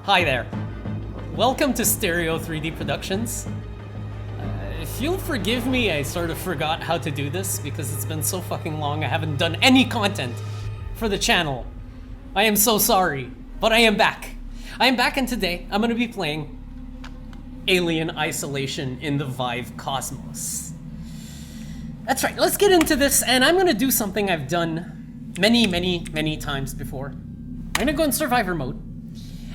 Hi there. Welcome to Stereo 3D Productions. If you'll forgive me, I sort of forgot how to do this because it's been so fucking long. I haven't done any content for the channel. I am so sorry, but I am back. I am back, and today I'm going to be playing Alien Isolation in the VIVE Cosmos. That's right, let's get into this, and I'm going to do something I've done many times before. I'm going to go in survivor mode.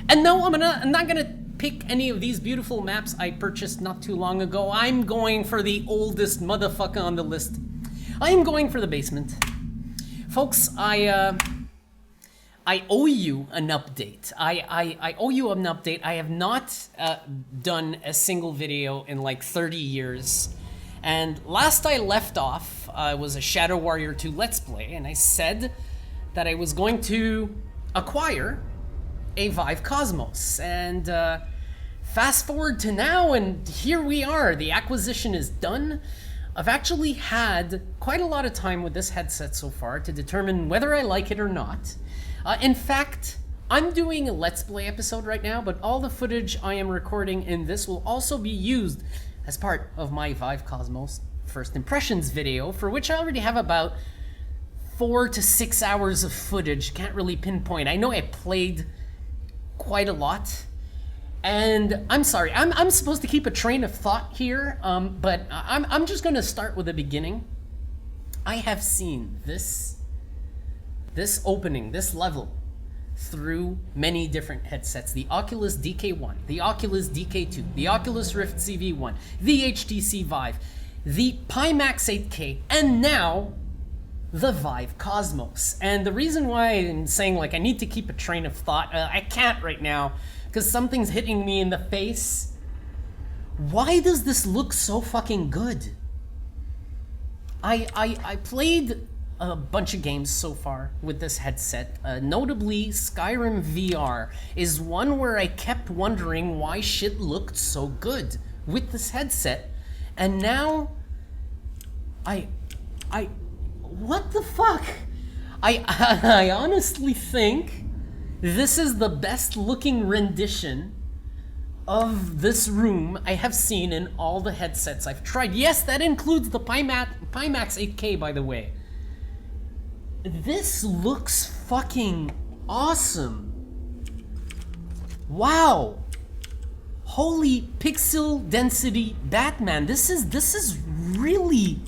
And no, I'm not going to pick any of these beautiful maps I purchased not too long ago. I'm going for the oldest motherfucker on the list. I am going for the basement. Folks, I owe you an update. I owe you an update. I have not done a single video in like 30 years. And last I left off was a Shadow Warrior 2 Let's Play, and I said that I was going to acquire a VIVE Cosmos. And fast forward to now, and here we are. The acquisition is done. I've actually had quite a lot of time with this headset so far to determine whether I like it or not. In fact, I'm doing a Let's Play episode right now, but all the footage I am recording in this will also be used as part of my VIVE Cosmos First Impressions video, for which I already have about 4 to 6 hours of footage. Can't really pinpoint. I know I played quite a lot, and I'm sorry, I'm supposed to keep a train of thought here, but I'm just going to start with the beginning. I have seen this opening, this level, through many different headsets. The Oculus DK1, the Oculus DK2, the Oculus Rift CV1, the HTC Vive, the Pimax 8K, and now the VIVE Cosmos. And the reason why I'm saying like I need to keep a train of thought, I can't right now because something's hitting me in the face. Why does this look so fucking good? I played a bunch of games so far with this headset. Notably, Skyrim VR is one where I kept wondering why shit looked so good with this headset. And now what the fuck? I honestly think this is the best looking rendition of this room I have seen in all the headsets I've tried. Yes, that includes the Pimax 8K, by the way. This looks fucking awesome. Wow. Holy pixel density Batman. This is really...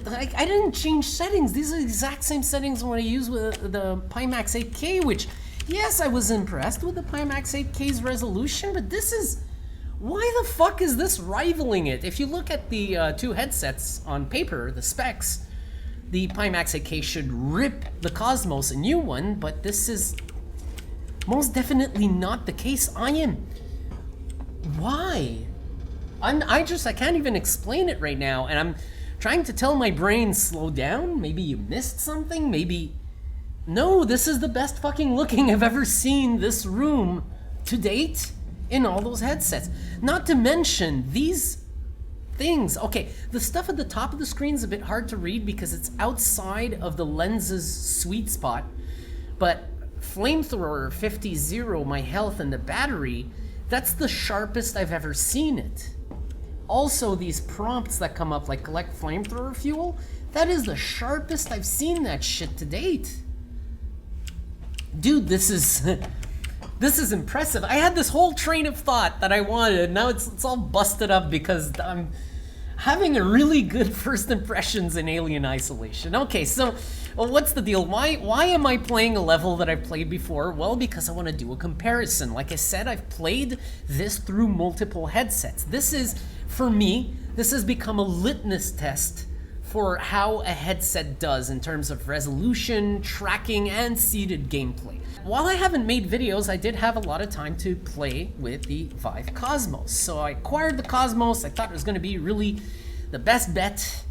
I didn't change settings. These are the exact same settings when I use with the Pimax 8K, which, yes, I was impressed with the Pimax 8K's resolution, but this is... Why the fuck is this rivaling it? If you look at the two headsets on paper, the specs, the Pimax 8K should rip the Cosmos a new one, but this is most definitely not the case. Why? I can't even explain it right now, and I'm trying to tell my brain, slow down, maybe you missed something, maybe... No, this is the best fucking looking I've ever seen this room to date in all those headsets. Not to mention these things. Okay, the stuff at the top of the screen is a bit hard to read because it's outside of the lens's sweet spot, but Flamethrower 50-0, my health and the battery, that's the sharpest I've ever seen it. Also, these prompts that come up, like collect flamethrower fuel, that is the sharpest I've seen that shit to date. Dude, this is impressive. I had this whole train of thought that I wanted, now it's all busted up because I'm having a really good first impressions in Alien Isolation. Okay, so what's the deal? Why am I playing a level that I've played before? Well, because I want to do a comparison. Like I said, I've played this through multiple headsets. This is, for me, this has become a litmus test for how a headset does in terms of resolution, tracking, and seated gameplay. While I haven't made videos, I did have a lot of time to play with the VIVE Cosmos. So I acquired the Cosmos. I thought it was going to be really the best bet.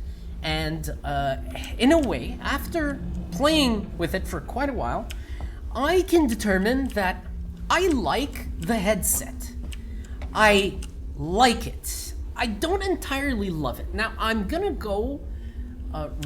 And in a way, after playing with it for quite a while, I can determine that I like the headset. I like it. I don't entirely love it. Now, I'm gonna go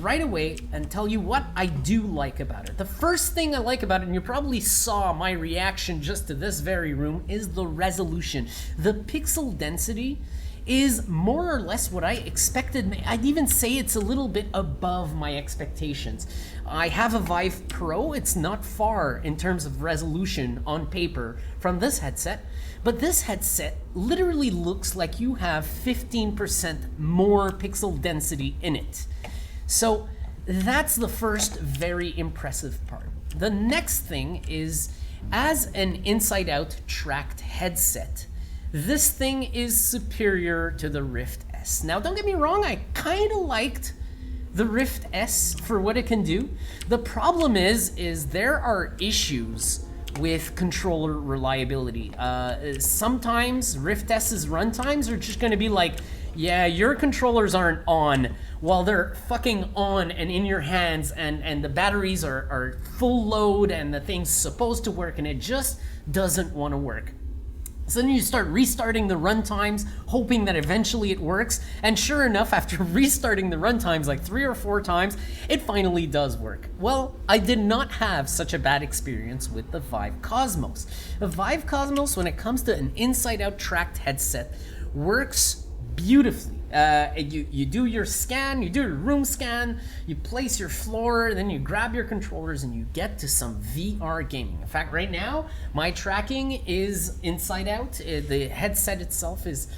right away and tell you what I do like about it. The first thing I like about it, and you probably saw my reaction just to this very room, is the resolution. The pixel density is more or less what I expected. I'd even say it's a little bit above my expectations. I have a VIVE Pro. It's not far in terms of resolution on paper from this headset, but this headset literally looks like you have 15% more pixel density in it. So that's the first very impressive part. The next thing is, as an inside-out tracked headset, this thing is superior to the Rift S. Now, don't get me wrong, I kind of liked the Rift S for what it can do. The problem is there are issues with controller reliability. Sometimes Rift S's runtimes are just gonna be like, yeah, your controllers aren't on, while they're fucking on and in your hands, and the batteries are full load and the thing's supposed to work, and it just doesn't want to work. So then you start restarting the runtimes, hoping that eventually it works, and sure enough, after restarting the runtimes like 3 or 4 times, it finally does work. Well, I did not have such a bad experience with the VIVE Cosmos. The VIVE Cosmos, when it comes to an inside-out tracked headset, works beautifully. You do your scan, you do your room scan, you place your floor, then you grab your controllers and you get to some VR gaming. In fact, right now, my tracking is inside out. The headset itself is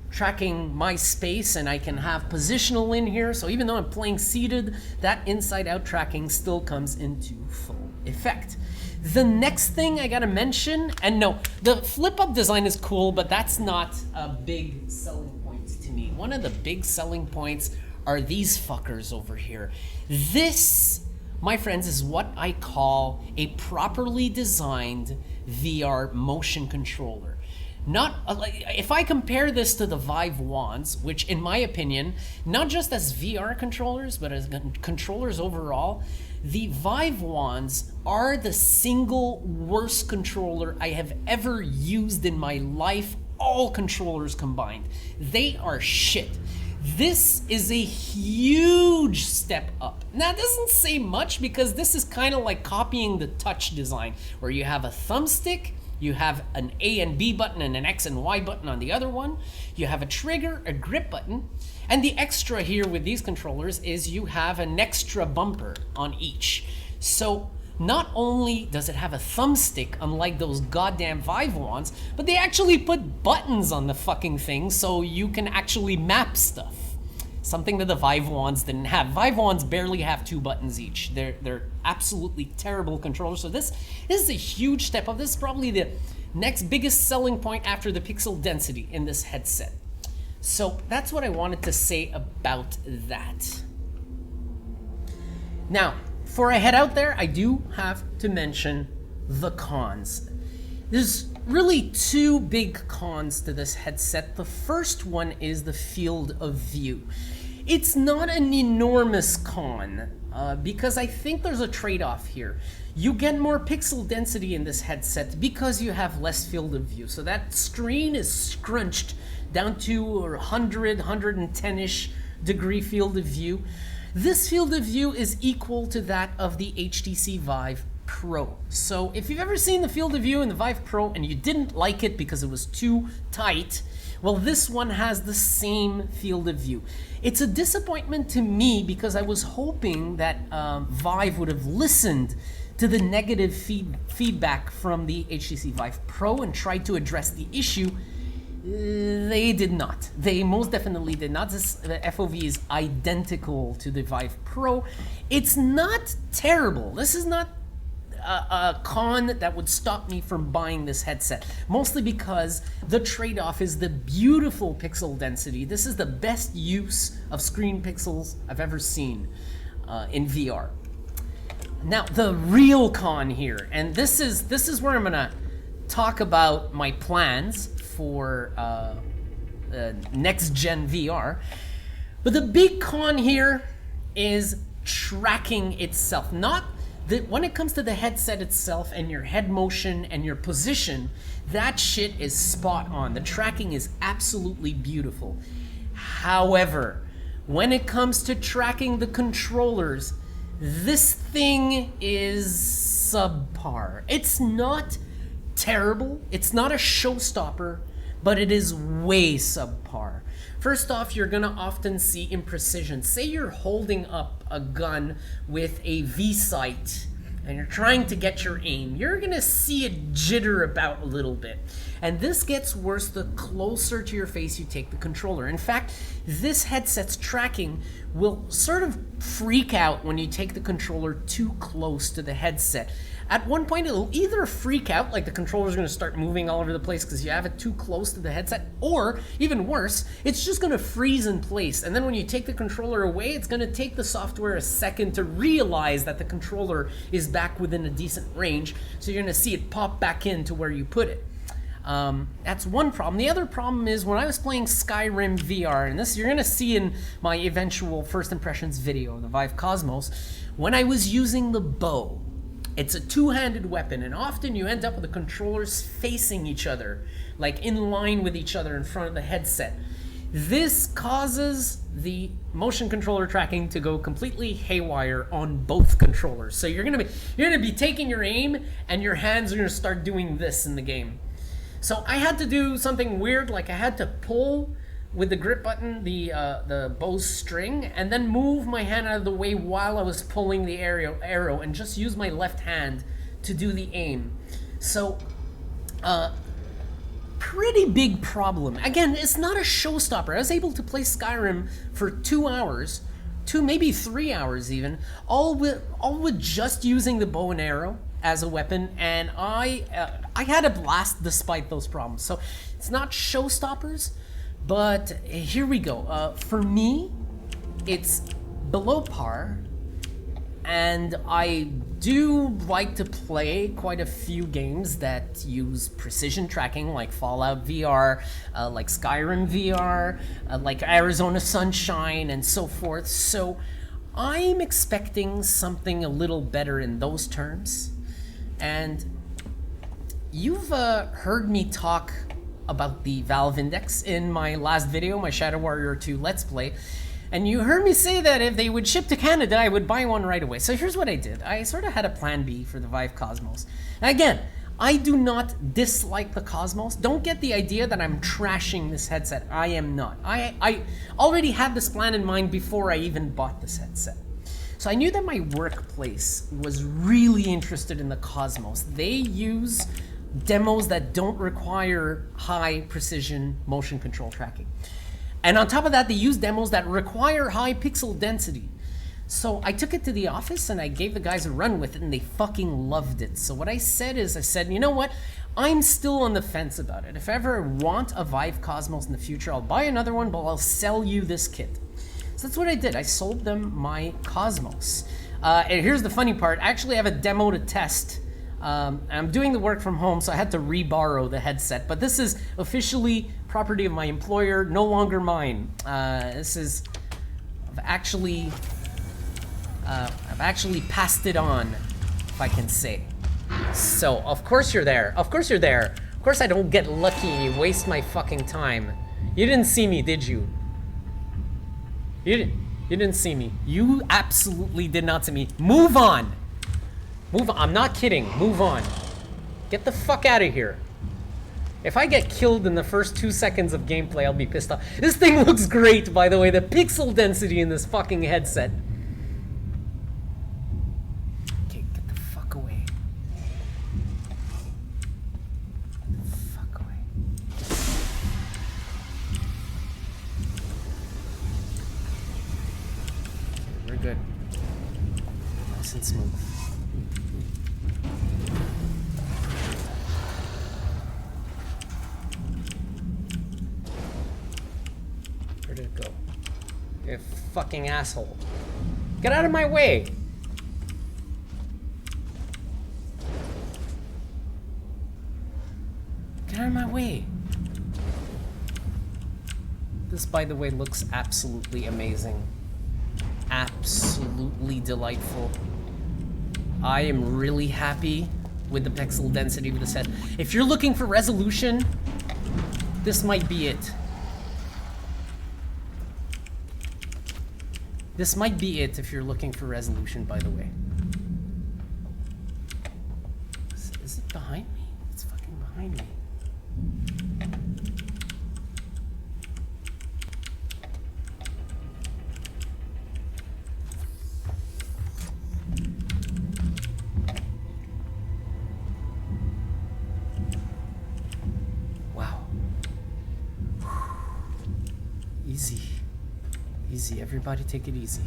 tracking my space, and I can have positional in here. So even though I'm playing seated, that inside out tracking still comes into full effect. The next thing I gotta mention, and no, the flip up design is cool, but that's not a big selling point to me. One of the big selling points are these fuckers over here. This, my friends, is what I call a properly designed VR motion controller. Not if I compare this to the VIVE wands, which in my opinion, not just as VR controllers, but as controllers overall, the VIVE wands are the single worst controller I have ever used in my life, all controllers combined. They are shit. This is a huge step up. Now, it doesn't say much because this is kind of like copying the touch design, where you have a thumbstick, you have an A and B button and an X and Y button on the other one, you have a trigger, a grip button, and the extra here with these controllers is you have an extra bumper on each. So not only does it have a thumbstick, unlike those goddamn VIVE wands, but they actually put buttons on the fucking thing so you can actually map stuff. Something that the VIVE wands didn't have. VIVE wands barely have 2 buttons each. They're absolutely terrible controllers. So this is a huge step up. This is probably the next biggest selling point after the pixel density in this headset. So that's what I wanted to say about that. Now, before I head out there, I do have to mention the cons. There's really 2 big cons to this headset. The first one is the field of view. It's not an enormous con, because I think there's a trade-off here. You get more pixel density in this headset because you have less field of view. So that screen is scrunched down to 100, 110-ish degree field of view. This field of view is equal to that of the HTC VIVE Pro. So if you've ever seen the field of view in the VIVE Pro and you didn't like it because it was too tight, well, this one has the same field of view. It's a disappointment to me because I was hoping that VIVE would have listened to the negative feedback from the HTC VIVE Pro and tried to address the issue. They did not. They most definitely did not. This FOV is identical to the VIVE Pro. It's not terrible. This is not a con that would stop me from buying this headset, mostly because the trade-off is the beautiful pixel density. This is the best use of screen pixels I've ever seen in VR. Now, the real con here, and this is where I'm gonna talk about my plans for next gen VR. But the big con here is tracking itself. Not that when it comes to the headset itself and your head motion and your position, that shit is spot on. The tracking is absolutely beautiful. However, when it comes to tracking the controllers, this thing is subpar. It's not terrible, it's not a showstopper, but it is way subpar. First off, you're gonna often see imprecision. Say you're holding up a gun with a V-sight and you're trying to get your aim, you're gonna see it jitter about a little bit. And this gets worse the closer to your face you take the controller. In fact, this headset's tracking will sort of freak out when you take the controller too close to the headset. At one point, it'll either freak out, like the controller's gonna start moving all over the place because you have it too close to the headset, or even worse, it's just gonna freeze in place. And then when you take the controller away, it's gonna take the software a second to realize that the controller is back within a decent range, so you're gonna see it pop back into where you put it. That's one problem. The other problem is when I was playing Skyrim VR, and this you're gonna see in my eventual first impressions video, the VIVE Cosmos, when I was using the bow. It's a two-handed weapon, and often you end up with the controllers facing each other, like in line with each other in front of the headset. This causes the motion controller tracking to go completely haywire on both controllers. So you're gonna be taking your aim, and your hands are gonna start doing this in the game. So I had to do something weird, like I had to pull with the grip button the bow's string, and then move my hand out of the way while I was pulling the arrow and just use my left hand to do the aim. So pretty big problem. Again, it's not a showstopper. I was able to play Skyrim for 2 hours, maybe 3 hours even, all with just using the bow and arrow as a weapon, and I had a blast despite those problems. So it's not showstoppers, but here we go. For me, it's below par, and I do like to play quite a few games that use precision tracking, like Fallout VR, like Skyrim VR, like Arizona Sunshine, and so forth. So I'm expecting something a little better in those terms. And you've heard me talk about the Valve Index in my last video, my Shadow Warrior 2 Let's Play, and you heard me say that if they would ship to Canada, I would buy one right away. So here's what I did. I sort of had a plan B for the VIVE Cosmos. And again, I do not dislike the Cosmos. Don't get the idea that I'm trashing this headset. I am not. I already had this plan in mind before I even bought this headset. So I knew that my workplace was really interested in the Cosmos. They use demos that don't require high precision motion control tracking. And on top of that, they use demos that require high pixel density. So I took it to the office and I gave the guys a run with it, and they fucking loved it. So what I said is, you know what? I'm still on the fence about it. If I ever want a VIVE Cosmos in the future, I'll buy another one, but I'll sell you this kit. So that's what I did. I sold them my Cosmos. And here's the funny part. I actually have a demo to test. I'm doing the work from home, so I had to re-borrow the headset. But this is officially property of my employer, no longer mine. I've actually passed it on, if I can say. So, of course you're there. Of course you're there. Of course I don't get lucky and you waste my fucking time. You didn't see me, did you? You didn't see me. You absolutely did not see me. Move on. Move on. I'm not kidding. Move on. Get the fuck out of here. If I get killed in the first 2 seconds of gameplay, I'll be pissed off. This thing looks great, by the way. The pixel density in this fucking headset. Okay, get the fuck away. Get the fuck away. Okay, we're good. Nice and smooth. You fucking asshole. Get out of my way! Get out of my way! This, by the way, looks absolutely amazing. Absolutely delightful. I am really happy with the pixel density of this head. If you're looking for resolution, this might be it. This might be it if you're looking for resolution, by the way. Is it behind me? It's fucking behind me. Easy. Easy. Everybody take it easy.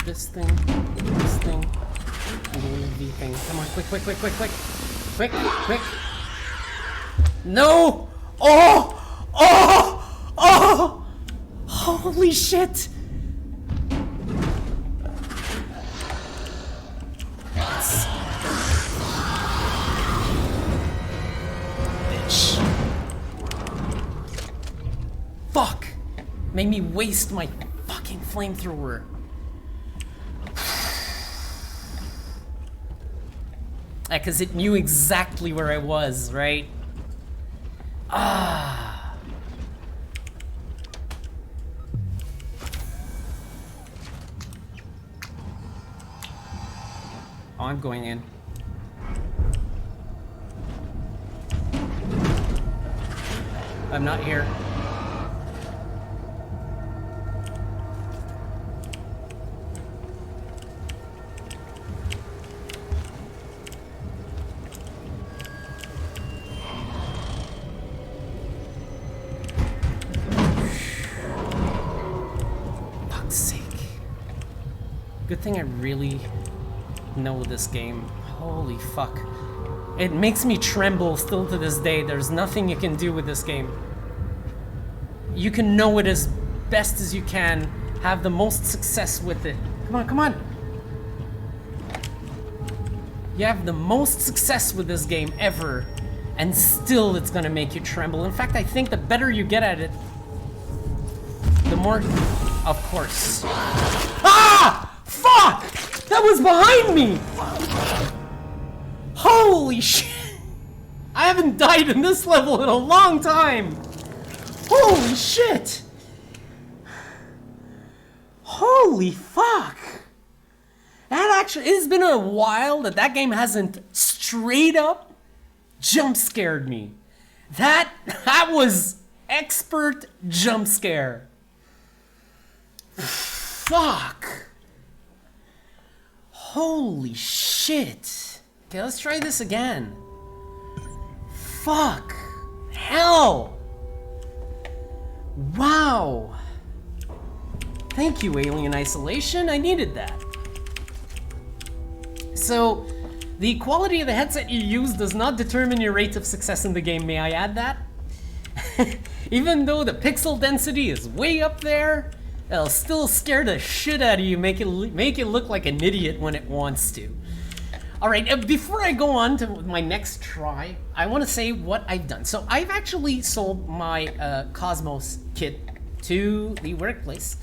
This thing, and the V thing. Come on, quick, quick, quick, quick, quick. Quick, quick. No! Oh! Oh! Oh! Holy shit! Fuck! Made me waste my fucking flamethrower. Because it knew exactly where I was, right? Ah. Oh, I'm going in. I'm not here. Good thing I really know this game. Holy fuck. It makes me tremble still to this day. There's nothing you can do with this game. You can know it as best as you can, have the most success with it. Come on, come on. You have the most success with this game ever, and still it's gonna make you tremble. In fact, I think the better you get at it, the more... Of course. Ah! Fuck! That was behind me! Holy shit! I haven't died in this level in a long time! Holy shit! Holy fuck! That actually, it's been a while that game hasn't straight up jump scared me. That was expert jump scare. Fuck! Holy shit! Okay, let's try this again. Fuck! Hell! Wow! Thank you, Alien Isolation. I needed that. So, the quality of the headset you use does not determine your rate of success in the game. May I add that? Even though the pixel density is way up there, it'll still scare the shit out of you, make it look like an idiot when it wants to. All right, before I go on to my next try, I want to say what I've done. So I've actually sold my Cosmos kit to the workplace,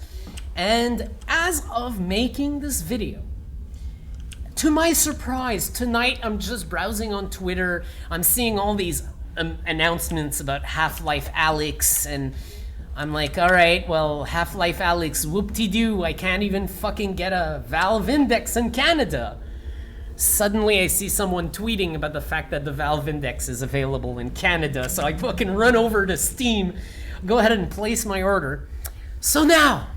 and as of making this video, to my surprise, tonight I'm just browsing on Twitter, I'm seeing all these announcements about Half-Life Alyx, and I'm like, all right, well, Half-Life Alyx, whoop-de-doo, I can't even fucking get a Valve Index in Canada. Suddenly I see someone tweeting about the fact that the Valve Index is available in Canada, so I fucking run over to Steam, go ahead and place my order. So now,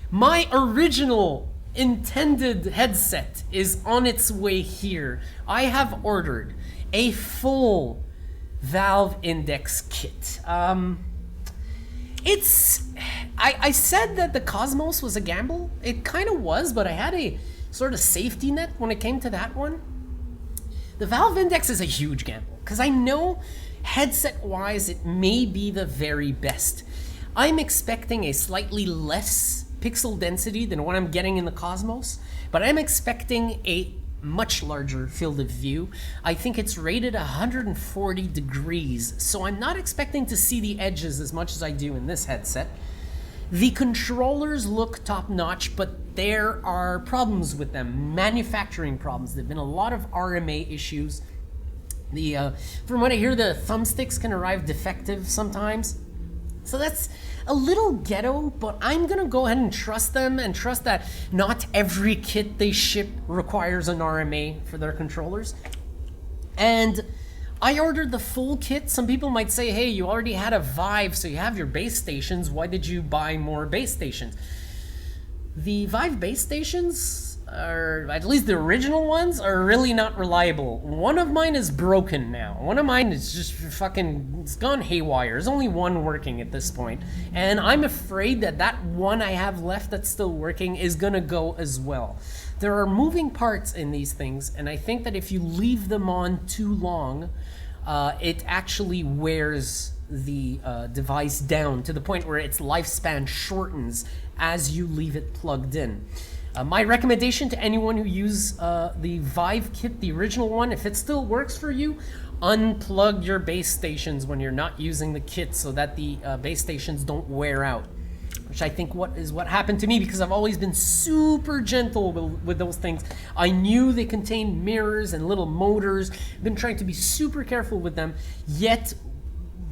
my original intended headset is on its way here. I have ordered a full Valve Index kit. I said that the Cosmos was a gamble. It kind of was, but I had a sort of safety net when it came to that one. The Valve Index is a huge gamble, because I know headset-wise it may be the very best. I'm expecting a slightly less pixel density than what I'm getting in the Cosmos, but I'm expecting a much larger field of view. I think it's rated 140 degrees, so I'm not expecting to see the edges as much as I do in this headset. The controllers look top-notch, but there are problems with them, manufacturing problems. There have been a lot of RMA issues, From what I hear, the thumbsticks can arrive defective sometimes. So that's a little ghetto, but I'm gonna go ahead and trust them and trust that not every kit they ship requires an RMA for their controllers. And I ordered the full kit. Some people might say, hey, you already had a VIVE, so you have your base stations. Why did you buy more base stations? The VIVE base stations, or at least the original ones, are really not reliable. One of mine is broken now. One of mine is just fucking, it's gone haywire. There's only one working at this point. And I'm afraid that that one I have left that's still working is gonna go as well. There are moving parts in these things, and I think that if you leave them on too long, it actually wears the device down to the point where its lifespan shortens as you leave it plugged in. My recommendation to anyone who uses the VIVE kit, the original one, if it still works for you, unplug your base stations when you're not using the kit so that the base stations don't wear out. Which I think what happened to me, because I've always been super gentle with those things. I knew they contained mirrors and little motors. I've been trying to be super careful with them, yet,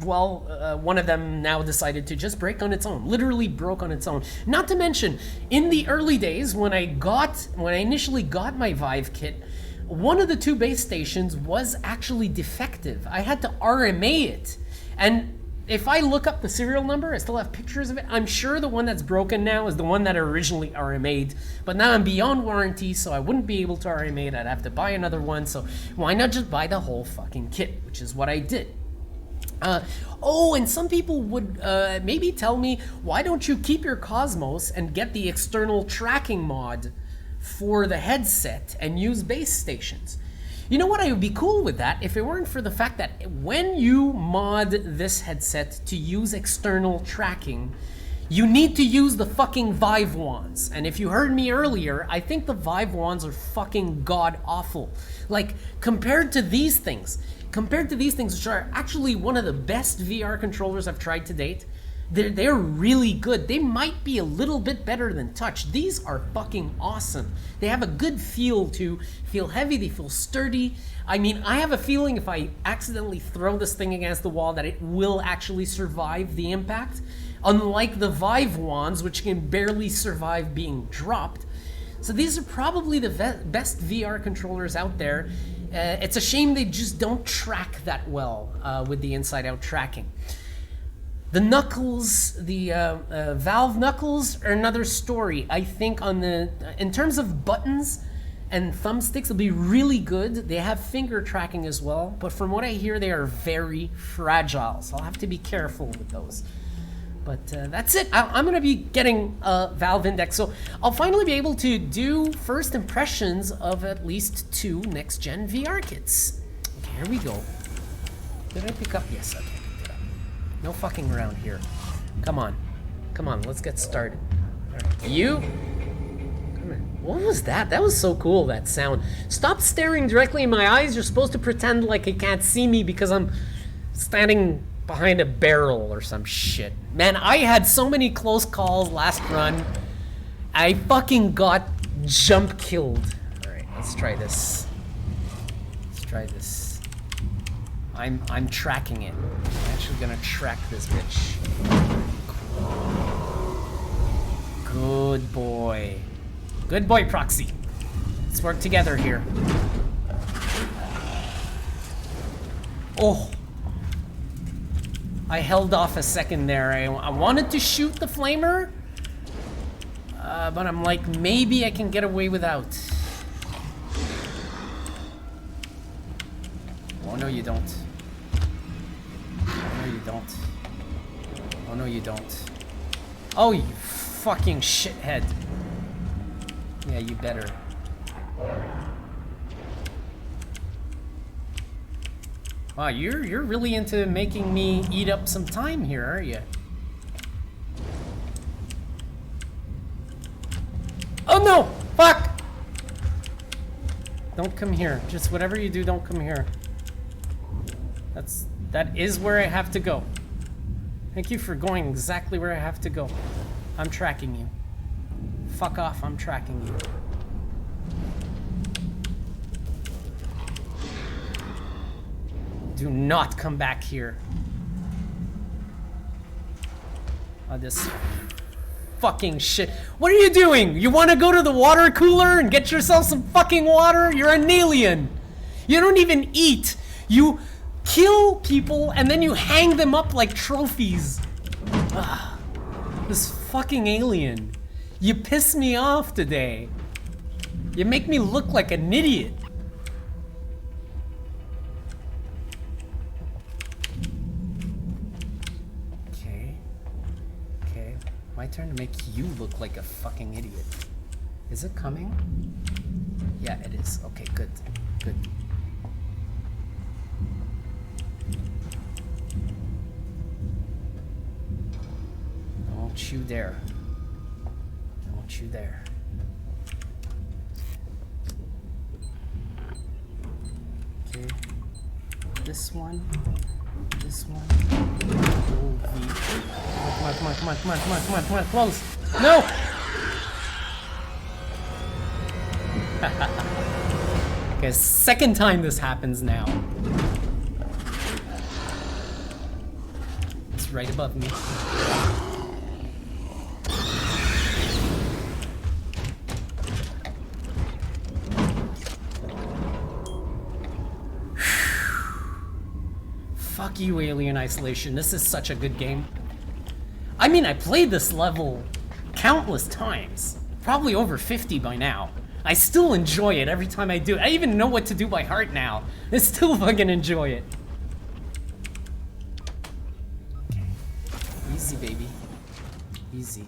well, one of them now decided to just break on its own. Literally broke on its own. Not to mention, in the early days, when I initially got my VIVE kit, one of the two base stations was actually defective. I had to RMA it. And if I look up the serial number, I still have pictures of it. I'm sure the one that's broken now is the one that I originally RMA'd, but now I'm beyond warranty, so I wouldn't be able to RMA it. I'd have to buy another one, so why not just buy the whole fucking kit, which is what I did. Oh, and some people would maybe tell me, why don't you keep your Cosmos and get the external tracking mod for the headset and use base stations? You know what, I would be cool with that if it weren't for the fact that when you mod this headset to use external tracking, you need to use the fucking VIVE wands. And if you heard me earlier, I think the VIVE wands are fucking god awful. Like, compared to these things, which are actually one of the best VR controllers I've tried to date, they're really good. They might be a little bit better than touch. These are fucking awesome. They have a good feel to feel heavy, they feel sturdy. I mean, I have a feeling if I accidentally throw this thing against the wall that it will actually survive the impact. Unlike the VIVE wands, which can barely survive being dropped. So these are probably the best VR controllers out there. It's a shame they just don't track that well with the inside-out tracking. The knuckles, the Valve knuckles are another story. I think in terms of buttons and thumbsticks, they'll be really good. They have finger tracking as well, but from what I hear, they are very fragile, so I'll have to be careful with those. But that's it. I'm gonna be getting a Valve Index, so I'll finally be able to do first impressions of at least 2 next-gen VR kits. Okay, here we go. Did I pick up? Yes, okay. No fucking around here. Come on. Come on, let's get started. All right. You? Come here. What was that? That was so cool, that sound. Stop staring directly in my eyes. You're supposed to pretend like you can't see me because I'm standing behind a barrel or some shit. Man, I had so many close calls last run. I fucking got jump killed. All right, let's try this. Let's try this. I'm tracking it. I'm actually gonna track this bitch. Good boy. Good boy, Proxy. Let's work together here. Oh. I held off a second there. I wanted to shoot the flamer, but I'm like, maybe I can get away without. Oh, no, you don't. Oh, no, you don't. Oh, no, you don't. Oh, you fucking shithead. Yeah, you better. Wow, you're really into making me eat up some time here, are you? Oh no! Fuck! Don't come here. Just whatever you do, don't come here. That is where I have to go. Thank you for going exactly where I have to go. I'm tracking you. Fuck off, I'm tracking you. Do not come back here. Oh, this fucking shit. What are you doing? You want to go to the water cooler and get yourself some fucking water? You're an alien. You don't even eat. You kill people and then you hang them up like trophies. Ugh. This fucking alien. You piss me off today. You make me look like an idiot. Okay. My turn to make you look like a fucking idiot. Is it coming? Yeah, it is. Okay, good. Good. Don't you dare. Don't you dare. Okay. This one. This one. Come on, close. No! Okay, second time this happens now. It's right above me. Fuck you, Alien Isolation. This is such a good game. I mean, I played this level countless times. Probably over 50 by now. I still enjoy it every time I do it. I even know what to do by heart now. I still fucking enjoy it. Okay. Easy, baby. Easy.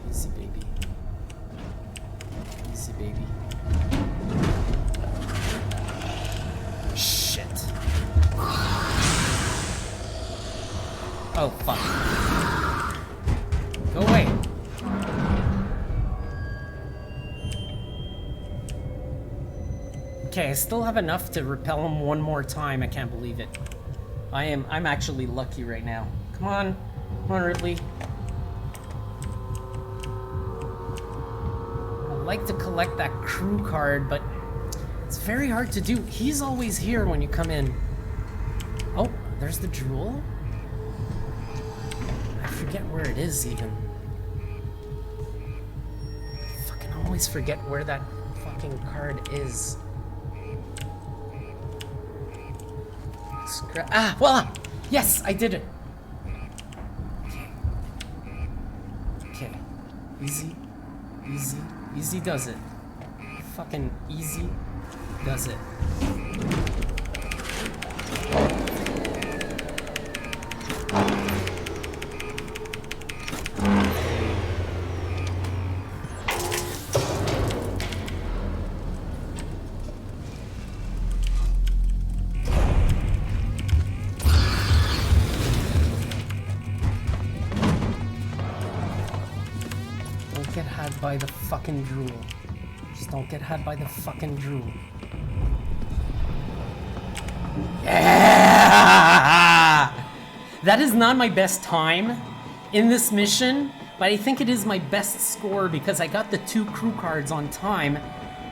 Easy, baby. Easy, baby. Shit. Oh, fuck. Go away. Okay, I still have enough to repel him one more time. I can't believe it. I'm actually lucky right now. Come on. Come on, Ripley. I'd like to collect that crew card, but it's very hard to do. He's always here when you come in. Oh, there's the jewel. I forget where it is even. I fucking always forget where that fucking card is. Ah, voila! Yes, I did it. Okay. Okay. Easy. Easy. Easy does it. Fucking easy does it. Don't get had by the fucking drool. Just don't get had by the fucking drool. Yeah! That is not my best time in this mission, but I think it is my best score because I got the 2 crew cards on time,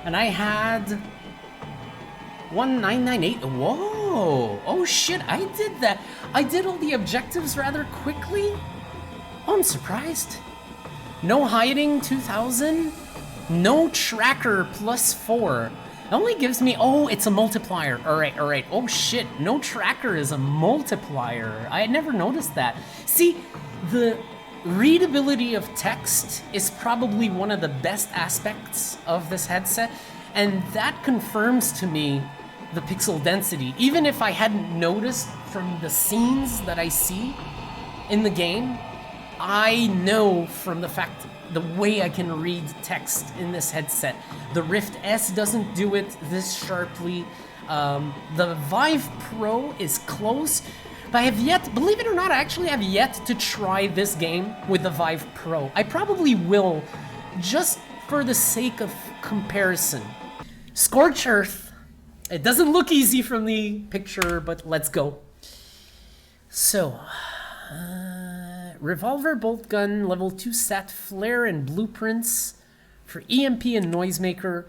and I had 1998. Whoa! Oh shit! I did that. I did all the objectives rather quickly. Oh, I'm surprised. No hiding 2000. No tracker +4. It only gives me, oh, it's a multiplier. All right. Oh shit, no tracker is a multiplier. I had never noticed that. See, the readability of text is probably one of the best aspects of this headset, and that confirms to me the pixel density. Even if I hadn't noticed from the scenes that I see in the game, I know from the fact the way I can read text in this headset. The Rift S doesn't do it this sharply. The Vive Pro is close, but I have yet, believe it or not, I actually have yet to try this game with the Vive Pro. I probably will, just for the sake of comparison. Scorched Earth. It doesn't look easy from the picture, but let's go. So, revolver, bolt gun, level 2 sat, flare, and blueprints for EMP and noisemaker.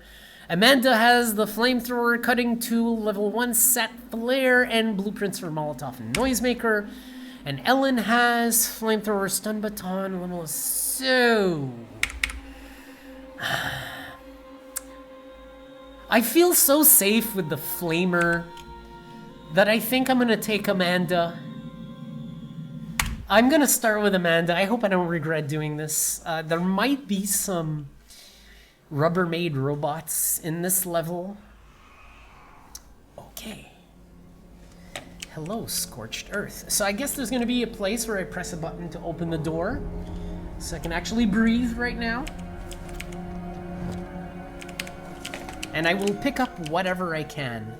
Amanda has the flamethrower cutting tool, level 1 set flare, and blueprints for Molotov and Noisemaker. And Ellen has flamethrower, stun baton, level so. I feel so safe with the flamer that I think I'm gonna take Amanda. I'm gonna start with Amanda. I hope I don't regret doing this. There might be some Rubbermaid robots in this level. Okay. Hello, Scorched Earth. So I guess there's gonna be a place where I press a button to open the door, so I can actually breathe right now. And I will pick up whatever I can.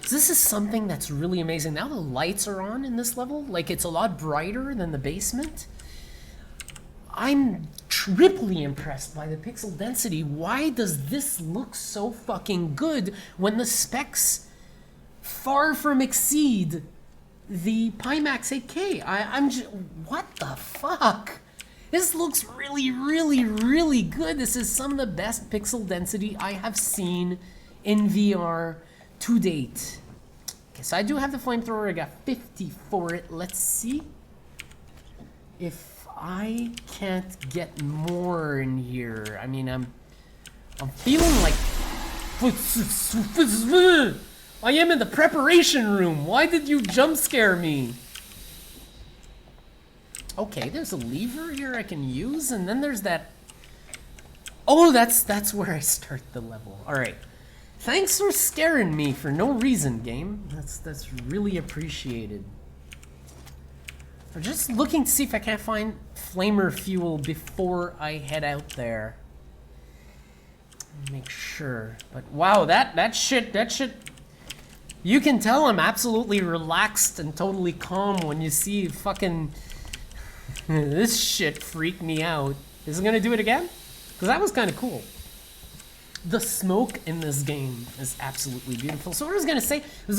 So this is something that's really amazing. Now the lights are on in this level. Like, it's a lot brighter than the basement. I'm triply impressed by the pixel density. Why does this look so fucking good when the specs far from exceed the Pimax 8K? I'm just, what the fuck? This looks really, really, really good. This is some of the best pixel density I have seen in VR to date. Okay, so I do have the flamethrower. I got 50 for it. Let's see if I can't get more in here. I mean, I'm feeling like I am in the preparation room. Why did you jump scare me? Okay, there's a lever here I can use, and then there's that. Oh, that's where I start the level. All right. Thanks for scaring me for no reason, game. That's really appreciated. I'm just looking to see if I can't find flamer fuel before I head out there. Make sure. But wow, that shit. You can tell I'm absolutely relaxed and totally calm when you see fucking this shit freaked me out. Is it gonna do it again? Because that was kind of cool. The smoke in this game is absolutely beautiful. So what I was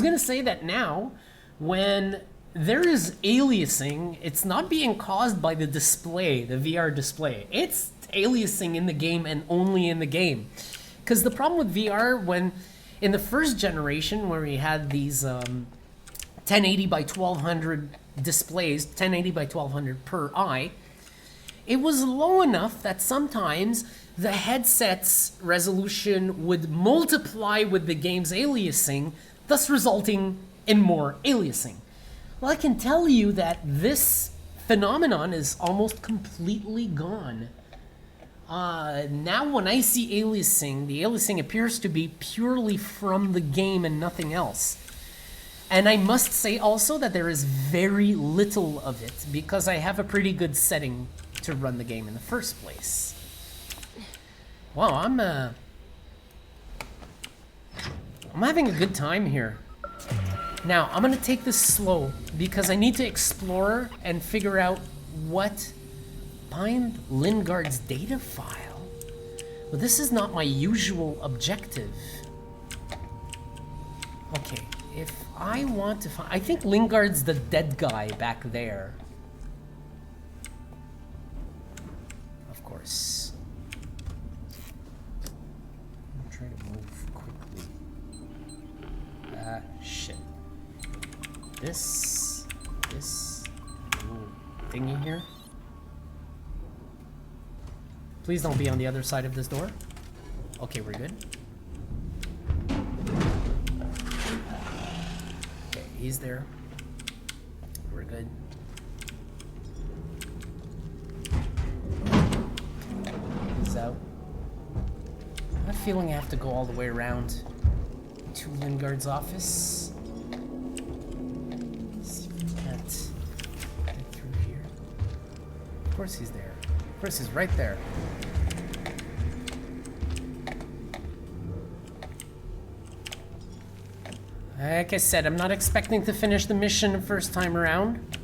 gonna say that now, when there is aliasing, it's not being caused by the display, the VR display. It's aliasing in the game and only in the game. Because the problem with VR, when in the first generation where we had these 1080 by 1200 displays, 1080 by 1200 per eye, it was low enough that sometimes the headset's resolution would multiply with the game's aliasing, thus resulting in more aliasing. Well, I can tell you that this phenomenon is almost completely gone. Now when I see aliasing, the aliasing appears to be purely from the game and nothing else. And I must say also that there is very little of it because I have a pretty good setting to run the game in the first place. Wow, I'm having a good time here. Now, I'm gonna take this slow because I need to explore and figure out what find Lingard's data file. Well, this is not my usual objective. Okay, if I want to find, I think Lingard's the dead guy back there. Of course. I'm trying to move quickly. Shit. This little thingy here. Please don't be on the other side of this door. Okay, we're good. Okay, he's there. We're good. He's out. I have a feeling I have to go all the way around to Lingard's office. Let's see if we can't get through here. Of course he's there. Of course he's right there. Like I said, I'm not expecting to finish the mission the first time around.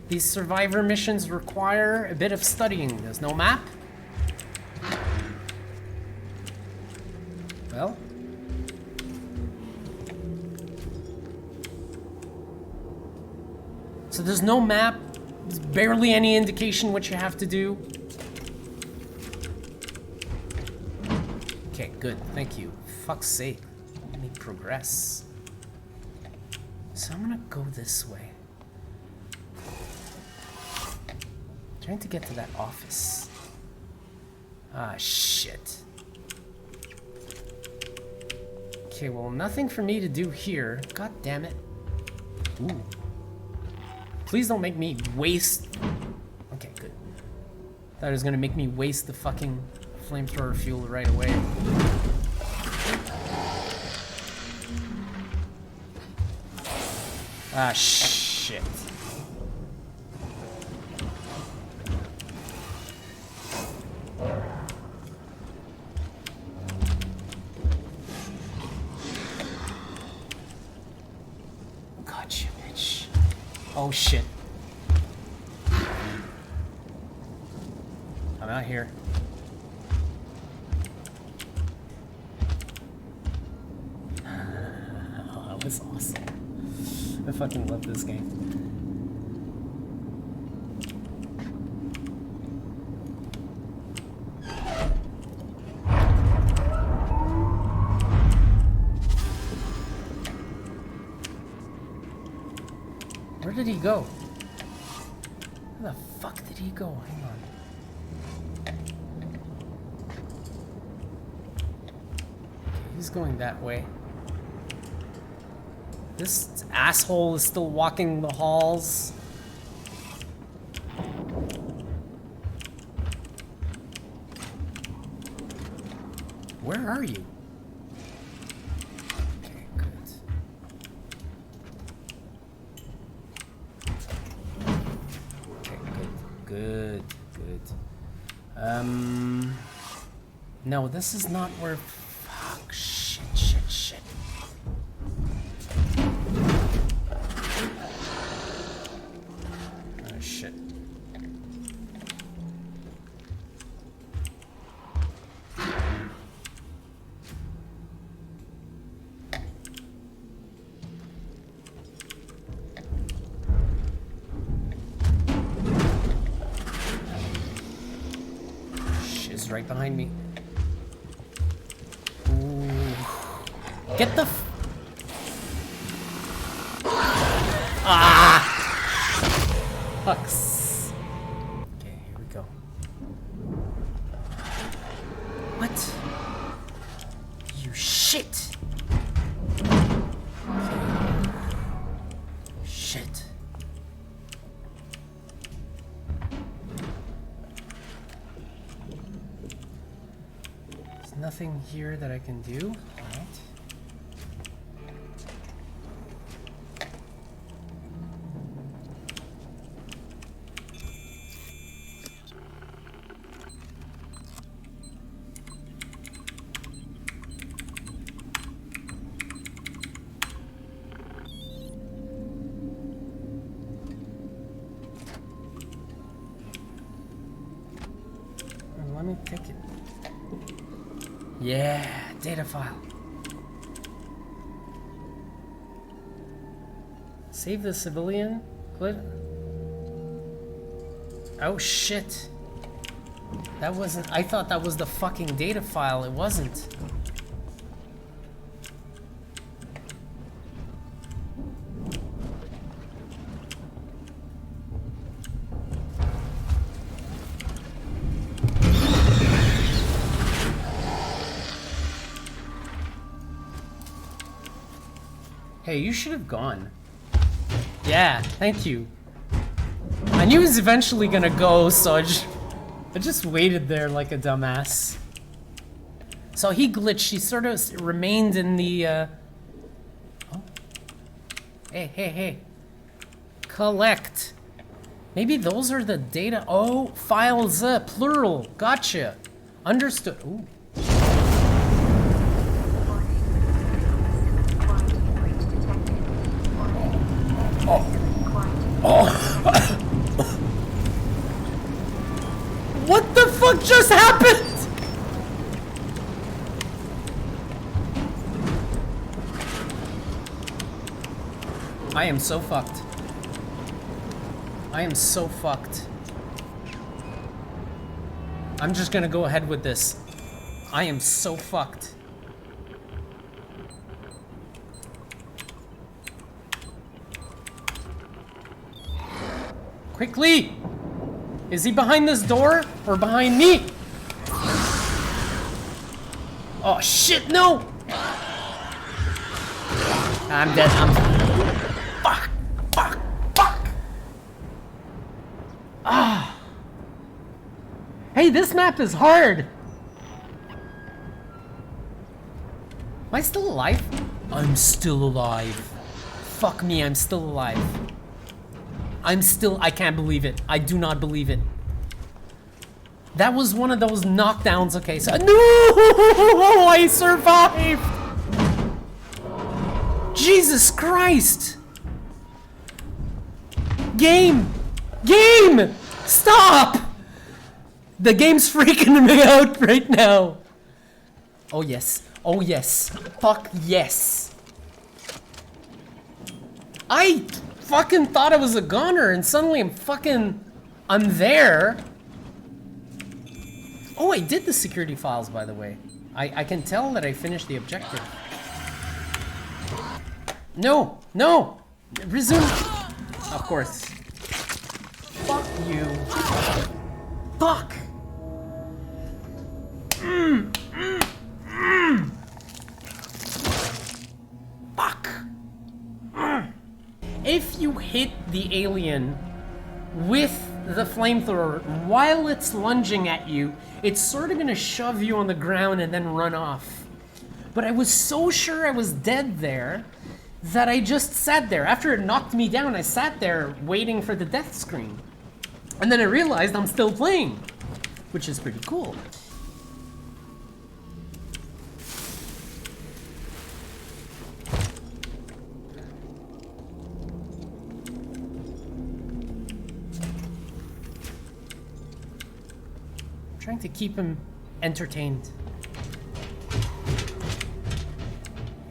These survivor missions require a bit of studying. There's no map. Well. So there's no map. There's barely any indication what you have to do. Okay, good. Thank you. Fuck's sake. Let me progress. So I'm gonna go this way. Trying to get to that office. Ah, shit. Okay, well, nothing for me to do here. God damn it. Ooh. Please don't make me waste... Okay, good. Thought it was gonna make me waste the fucking flamethrower fuel right away. Ah, shit. Gotcha, bitch. Oh, shit. I'm out here. Oh, that was awesome. I fucking love this game. Where did he go? Where the fuck did he go? Hang on. Okay, he's going that way. This asshole is still walking the halls. Where are you? Okay, good. Okay, good. No, this is not where... Fuck, shit. Oh, shit. She's right behind me. Ooh. Get the f- Ah! Fucks. Okay, here we go. What? You shit! Okay. Shit. There's nothing here that I can do. Alright. Let me take it. Yeah, data file. Save the civilian? Click. Oh shit. That wasn't, I thought that was the fucking data file. It wasn't. Hey, you should have gone. Yeah, thank you. I knew he was eventually gonna go, so I just waited there like a dumbass. So he glitched. He sort of remained in the. Oh. Hey. Collect. Maybe those are the data. Oh, files, plural. Gotcha. Understood. Ooh. What the fuck just happened? I am so fucked. I am so fucked. I'm just gonna go ahead with this. I am so fucked. Quickly! Is he behind this door or behind me? Oh shit, no! I'm dead, Fuck! Fuck! Fuck! Ah! Hey, this map is hard! Am I still alive? I'm still alive. Fuck me, I'm still alive. I can't believe it. I do not believe it. That was one of those knockdowns, okay, so- No! I survived! Jesus Christ! Game! Game! Stop! The game's freaking me out right now. Oh yes. Oh yes. Fuck yes. I fucking thought I was a goner and suddenly I'm there. Oh, I did the security files, by the way. I can tell that I finished the objective. No, no, resume. Of course. Fuck you. Fuck. Fuck. If you hit the alien with the flamethrower while it's lunging at you, it's sort of gonna shove you on the ground and then run off. But I was so sure I was dead there that I just sat there. After it knocked me down, I sat there waiting for the death screen. And then I realized I'm still playing, which is pretty cool. Trying to keep him entertained.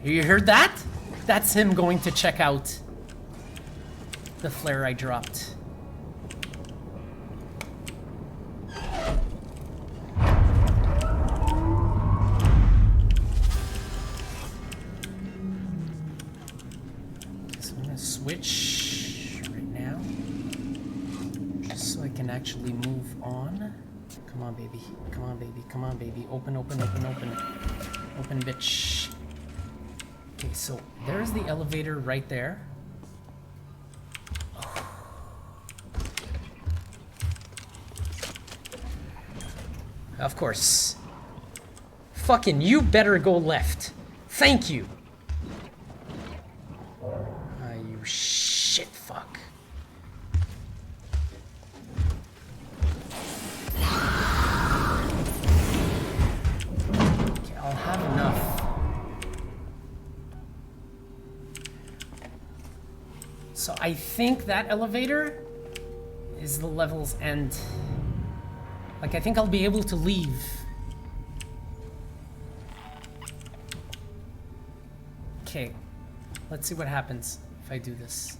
You heard that? That's him going to check out the flare I dropped. So I'm gonna switch right now, just so I can actually move on. Come on, baby. Come on, baby. Come on, baby. Open, open, open, open. Open, bitch. Okay, so there's the elevator right there. Oh. Of course. Fucking you better go left. Thank you. You shit fuck. Okay, I'll have enough. So I think that elevator is the level's end. Like, I think I'll be able to leave. Okay, let's see what happens if I do this.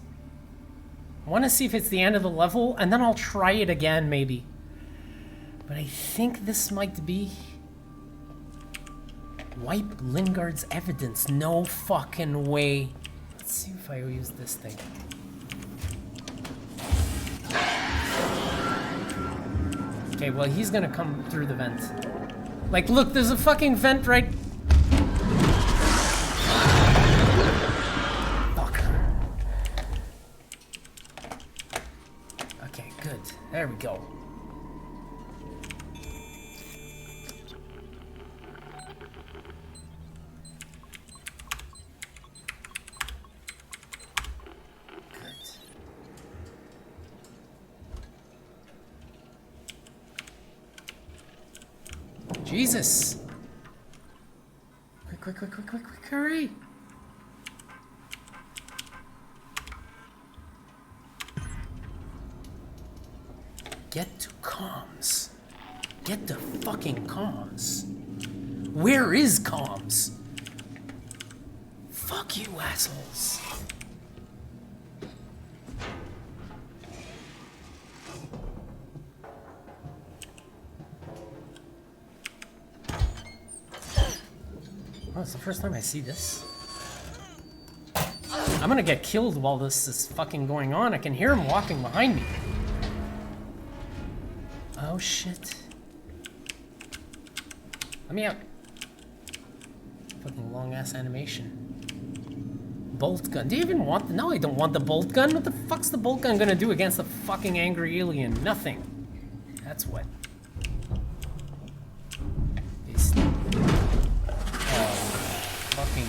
I want to see if it's the end of the level, and then I'll try it again, maybe. But I think this might be... Wipe Lingard's evidence. No fucking way. Let's see if I use this thing. Okay, well, he's gonna come through the vent. Like, look, there's a fucking vent right... Fuck. Okay, good. There we go. Jesus! Quick, quick, quick, quick, quick, quick, hurry! Get to comms. Get to fucking comms. Where is comms? Fuck you, assholes. Oh, it's the first time I see this. I'm gonna get killed while this is fucking going on. I can hear him walking behind me. Oh shit. Let me out. Fucking long ass animation. Bolt gun. Do you even want the— no, I don't want the bolt gun. What the fuck's the bolt gun gonna do against a fucking angry alien? Nothing. That's what. Oh, fucking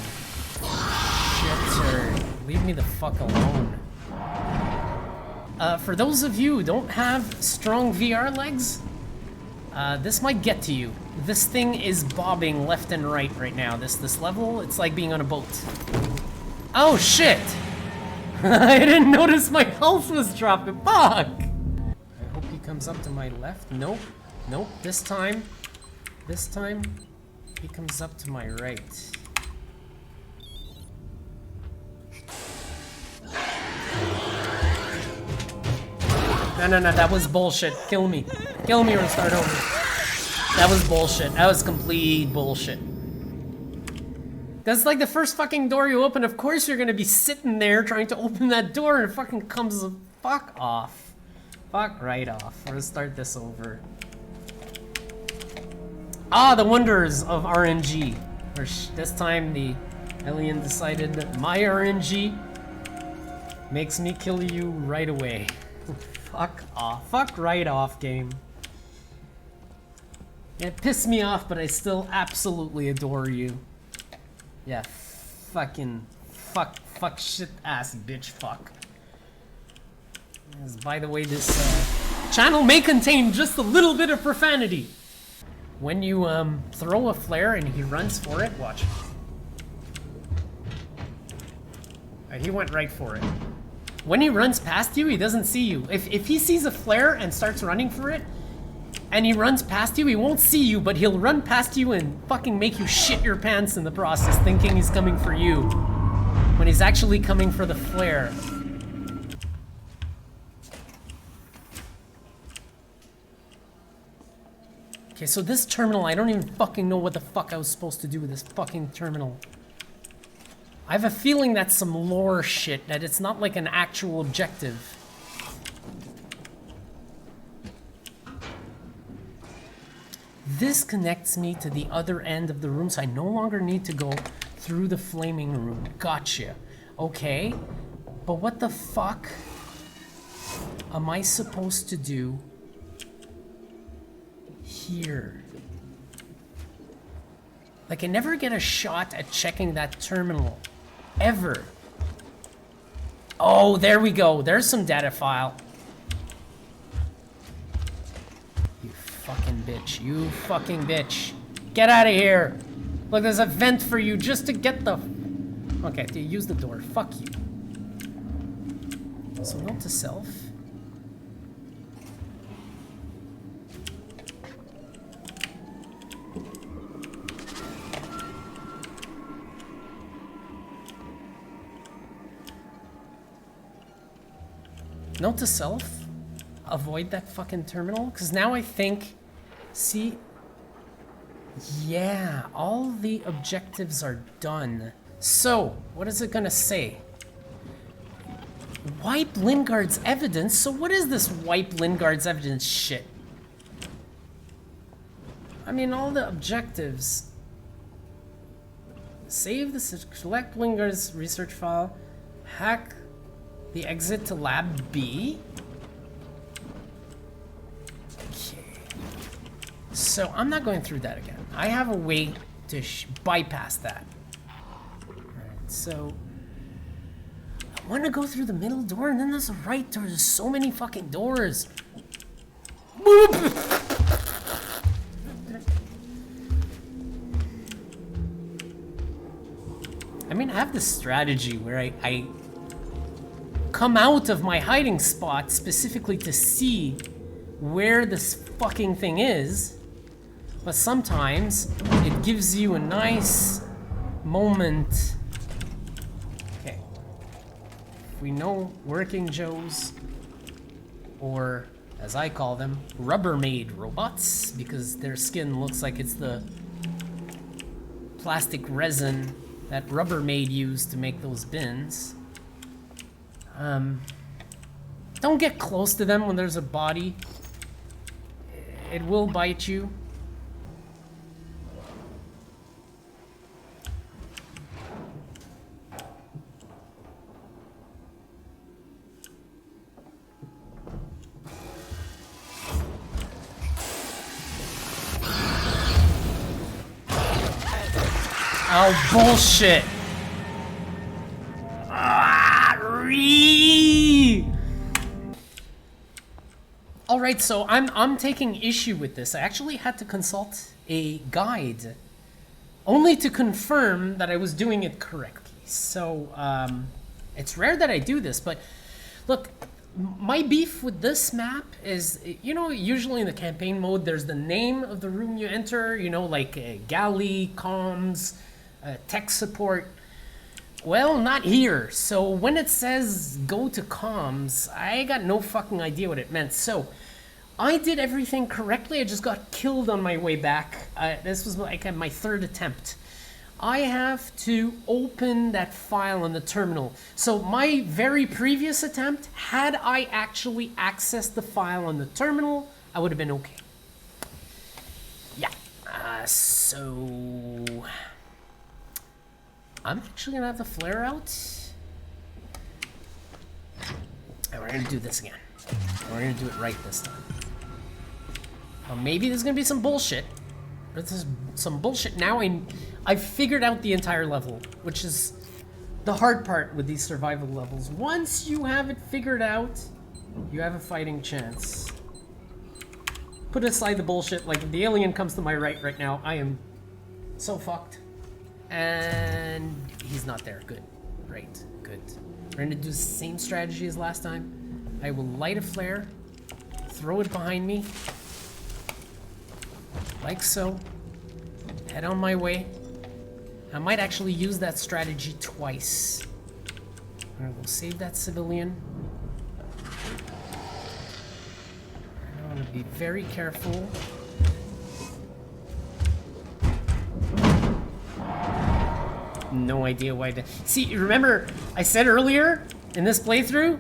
shit, sir. Leave me the fuck alone. For those of you who don't have strong VR legs, this might get to you. This thing is bobbing left and right now. This level, it's like being on a boat. Oh shit! I didn't notice my health was dropping. Fuck! I hope he comes up to my left. Nope. Nope. This time he comes up to my right. No, that was bullshit. Kill me. Kill me or start over. That was bullshit. That was complete bullshit. That's like the first fucking door you open. Of course you're gonna be sitting there trying to open that door and it fucking comes the fuck off. Fuck right off. Let's start this over. Ah, the wonders of RNG. This time the alien decided that my RNG makes me kill you right away. Fuck off. Fuck right off, game. It pissed me off, but I still absolutely adore you. Yeah, fucking fuck shit ass bitch fuck. Yes, by the way, this channel may contain just a little bit of profanity. When you throw a flare and he runs for it, watch. He went right for it. When he runs past you, he doesn't see you. If he sees a flare and starts running for it, and he runs past you, he won't see you, but he'll run past you and fucking make you shit your pants in the process, thinking he's coming for you, when he's actually coming for the flare. Okay, so this terminal, I don't even fucking know what the fuck I was supposed to do with this fucking terminal. I have a feeling that's some lore shit, that it's not like an actual objective. This connects me to the other end of the room, so I no longer need to go through the flaming room. Gotcha. Okay, but what the fuck am I supposed to do here? Like, I never get a shot at checking that terminal. Ever. Oh, there we go. There's some data file. Fucking bitch. You fucking bitch. Get out of here. Look, there's a vent for you just to get the... Okay, use the door. Fuck you. So note to self. Note to self. Avoid that fucking terminal, because now I think, see, yeah, all the objectives are done. So, what is it gonna say? Wipe Lingard's evidence? So what is this wipe Lingard's evidence shit? I mean, all the objectives. Save the, select Lingard's research file, hack the exit to lab B. So I'm not going through that again. I have a way to bypass that. Alright, so I want to go through the middle door, and then there's a right door. There's so many fucking doors. I mean, I have this strategy where I come out of my hiding spot specifically to see where this fucking thing is. But sometimes it gives you a nice moment. Okay. We know working Joes, or as I call them, Rubbermaid robots, because their skin looks like it's the plastic resin that Rubbermaid used to make those bins. Don't get close to them when there's a body. It will bite you. Oh, bullshit. All right, so I'm taking issue with this. I actually had to consult a guide only to confirm that I was doing it correctly. So it's rare that I do this, but look, my beef with this map is, you know, usually in the campaign mode, there's the name of the room you enter, you know, like galley, comms, tech support. Well, not here. So when it says go to comms, I got no fucking idea what it meant. So I did everything correctly. I just got killed on my way back. This was like my third attempt. I have to open that file on the terminal. So my very previous attempt, had I actually accessed the file on the terminal, I would have been okay. Yeah. So I'm actually gonna have the flare out. And we're gonna do this again. We're gonna do it right this time. Maybe there's gonna be some bullshit. But there's some bullshit. Now I've figured out the entire level, which is the hard part with these survival levels. Once you have it figured out, you have a fighting chance. Put aside the bullshit, like if the alien comes to my right now, I am so fucked. And he's not there. Good. Great. Good. We're gonna do the same strategy as last time. I will light a flare, throw it behind me, like so. Head on my way. I might actually use that strategy twice. I'm gonna go save that civilian. I want to be very careful. No idea why. See, remember I said earlier in this playthrough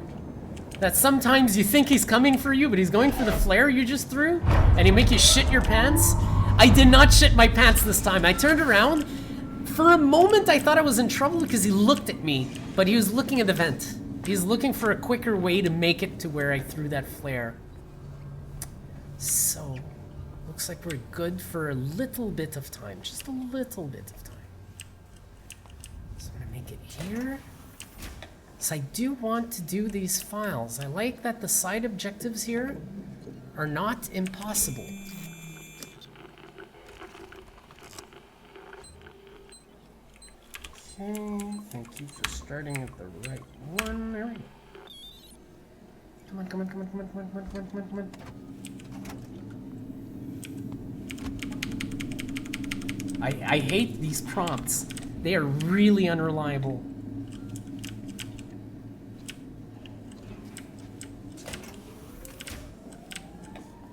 that sometimes you think he's coming for you, but he's going for the flare you just threw, and he make you shit your pants? I did not shit my pants this time. I turned around. For a moment, I thought I was in trouble because he looked at me, but he was looking at the vent. He's looking for a quicker way to make it to where I threw that flare. So, looks like we're good for a little bit of time. Just a little bit of time. So I'm gonna make it here. So I do want to do these files. I like that the side objectives here are not impossible. Okay, thank you for starting at the right one. There we go. Come on, come on, come on, come on, come on, come on, come on, come on. I hate these prompts. They are really unreliable.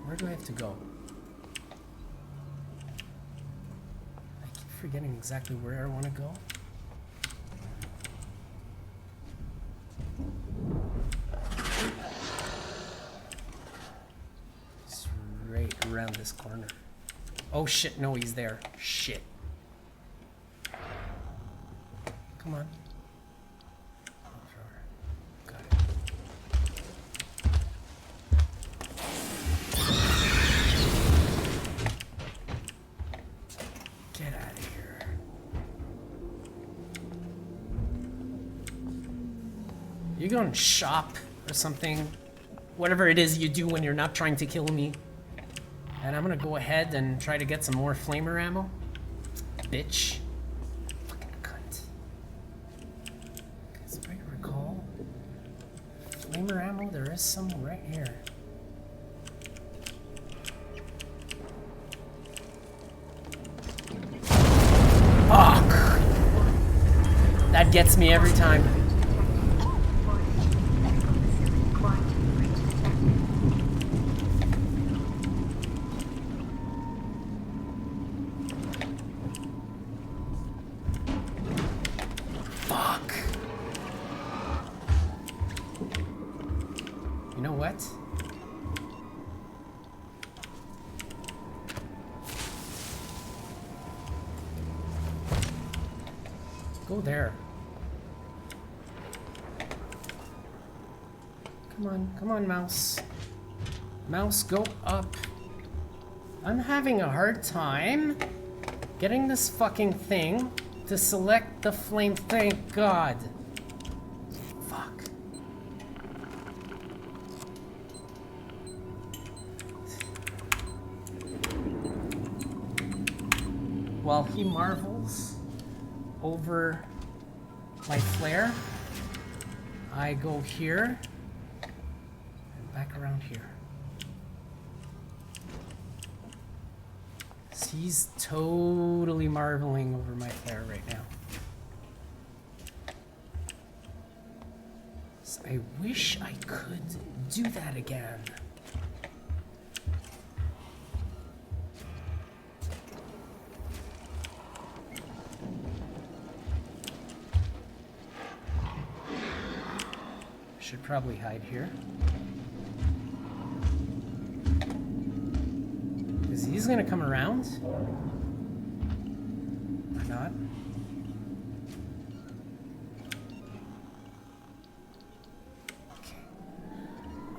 Where do I have to go? I keep forgetting exactly where I want to go. It's right around this corner. Oh shit, no, he's there. Shit. Come on. Oh, sure. Got it. Get out of here. You go and shop or something. Whatever it is you do when you're not trying to kill me. And I'm gonna go ahead and try to get some more flamer ammo. Bitch. Fucking cunt. As I recall, flamer ammo, there is some right here. Fuck! That gets me every time. Go there. Come on, mouse. Mouse, go up. I'm having a hard time getting this fucking thing to select the flame. Thank God. Fuck. While he marvels over my flare, I go here and back around here. He's totally marveling over my flare right now. So I wish I could do that again. Should probably hide here. Because he's gonna come around. Or not.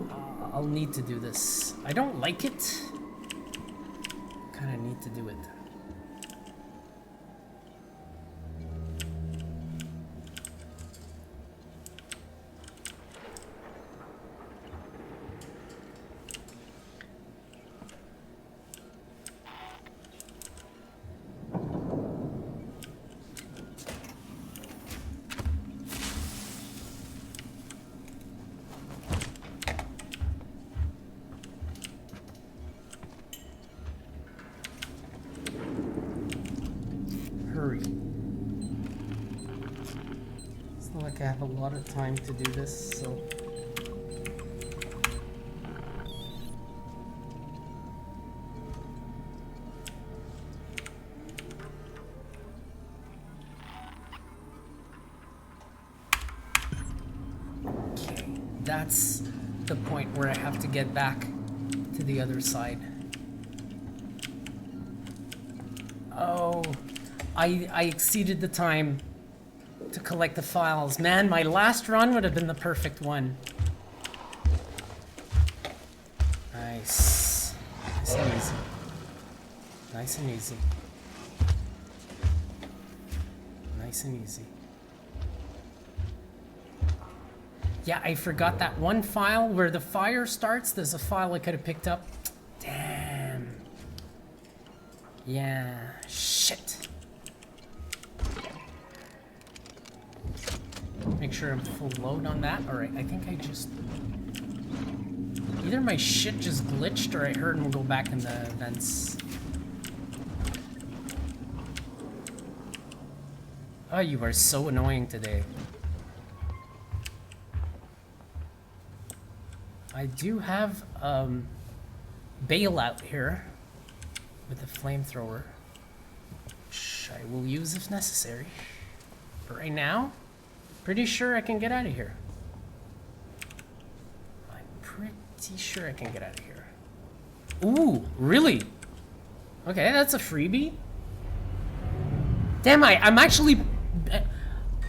Okay. I'll need to do this. I don't like it. Kinda need to do it. I have a lot of time to do this, so okay, that's the point where I have to get back to the other side. Oh, I exceeded the time to collect the files. Man, my last run would have been the perfect one. Nice. Nice and easy. Nice and easy. Nice and easy. Yeah, I forgot that one file where the fire starts. There's a file I could have picked up. Damn. Yeah. Shit. Make sure I'm full load on that. Alright, I think I just... Either my shit just glitched or I heard him go back in the vents. Oh, you are so annoying today. I do have bailout here with the flamethrower, which I will use if necessary. But right now, pretty sure I can get out of here. I'm pretty sure I can get out of here. Ooh, really? Okay, that's a freebie. Damn, I'm actually...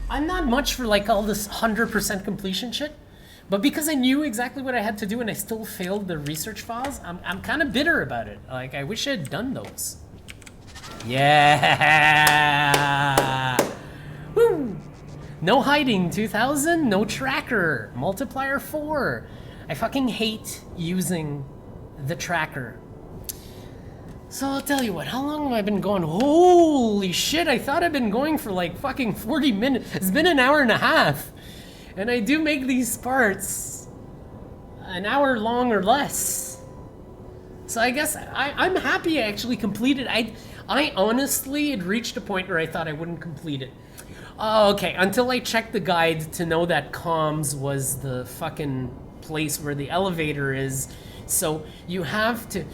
I'm not much for like all this 100% completion shit. But because I knew exactly what I had to do and I still failed the research files, I'm kind of bitter about it. Like, I wish I had done those. Yeah! Woo! No hiding, 2000, no tracker, multiplier 4. I fucking hate using the tracker. So I'll tell you what, how long have I been going? Holy shit, I thought I'd been going for like fucking 40 minutes. It's been an hour and a half. And I do make these parts an hour long or less. So I guess I'm happy I actually completed. I honestly had reached a point where I thought I wouldn't complete it. Oh, okay, until I checked the guide to know that comms was the fucking place where the elevator is. So you have to...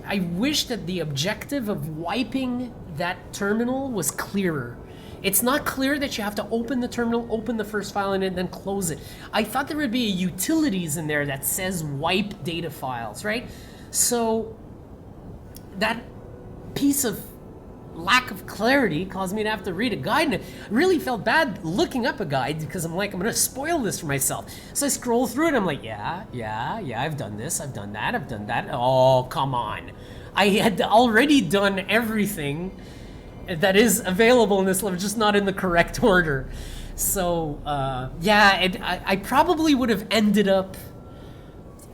I wish that the objective of wiping that terminal was clearer. It's not clear that you have to open the terminal, open the first file, and then close it. I thought there would be a utilities in there that says wipe data files, right? So that piece of lack of clarity caused me to have to read a guide, and I really felt bad looking up a guide because I'm like, I'm gonna spoil this for myself. So I scroll through it, I'm like, yeah, I've done this, I've done that. Oh, come on. I had already done everything that is available in this level, just not in the correct order. So, I probably would have ended up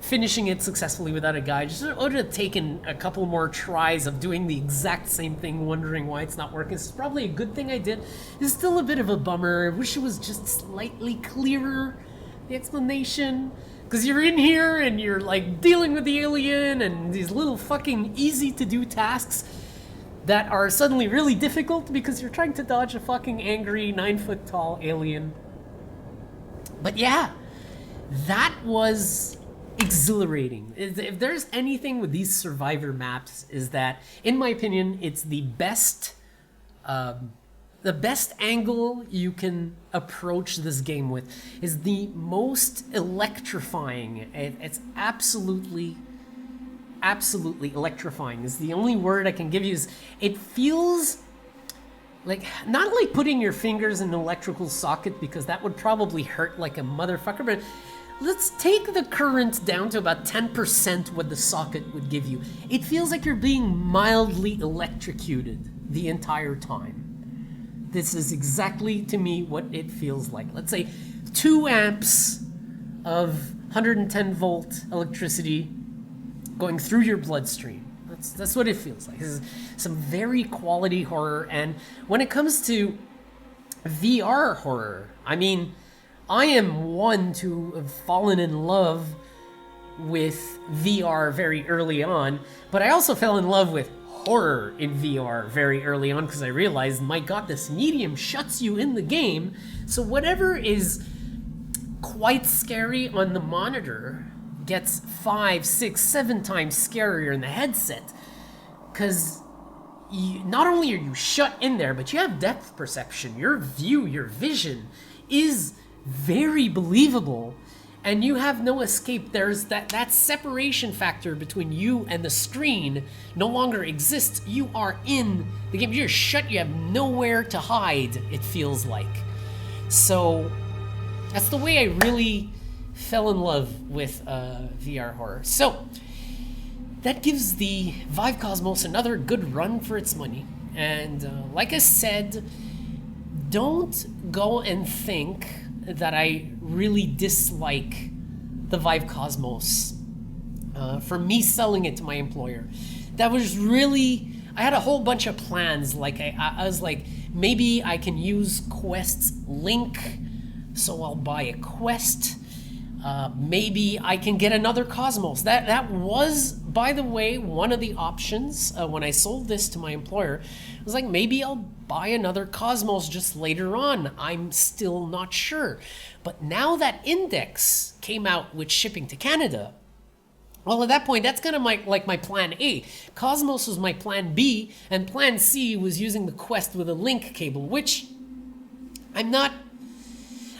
finishing it successfully without a guide. Just would have taken a couple more tries of doing the exact same thing, wondering why it's not working. This is probably a good thing I did. It's still a bit of a bummer. I wish it was just slightly clearer, the explanation. Because you're in here and you're like dealing with the alien and these little fucking easy to do tasks that are suddenly really difficult because you're trying to dodge a fucking angry 9-foot tall alien. But yeah, that was exhilarating. If there's anything with these survivor maps, is that, in my opinion, it's the best angle you can approach this game with. Is the most electrifying. It's absolutely electrifying. Is the only word I can give you. Is it feels like, not like putting your fingers in an electrical socket, because that would probably hurt like a motherfucker, but let's take the current down to about 10% what the socket would give you. It feels like you're being mildly electrocuted the entire time. This is exactly, to me, what it feels like. Let's say 2 amps of 110 volt electricity going through your bloodstream. That's what it feels like. This is some very quality horror, and when it comes to VR horror, I mean, I am one to have fallen in love with VR very early on, but I also fell in love with horror in VR very early on because I realized, my god, this medium shuts you in the game, so whatever is quite scary on the monitor gets 5, 6, 7 times scarier in the headset, because not only are you shut in there, but you have depth perception. Your view, your vision is very believable, and you have no escape. There's that separation factor between you and the screen no longer exists. You are in the game. You're shut. You have nowhere to hide, it feels like. So that's the way I really fell in love with VR horror. So that gives the VIVE Cosmos another good run for its money. And like I said, don't go and think that I really dislike the VIVE Cosmos for me selling it to my employer. That was really, I had a whole bunch of plans. Like I was like, maybe I can use Quest's link, so I'll buy a Quest. Maybe I can get another Cosmos. That was, by the way, one of the options when I sold this to my employer. I was like, maybe I'll buy another Cosmos just later on. I'm still not sure. But now that Index came out with shipping to Canada, well, at that point, that's kind of my plan A. Cosmos was my plan B, and plan C was using the Quest with a link cable, which I'm not,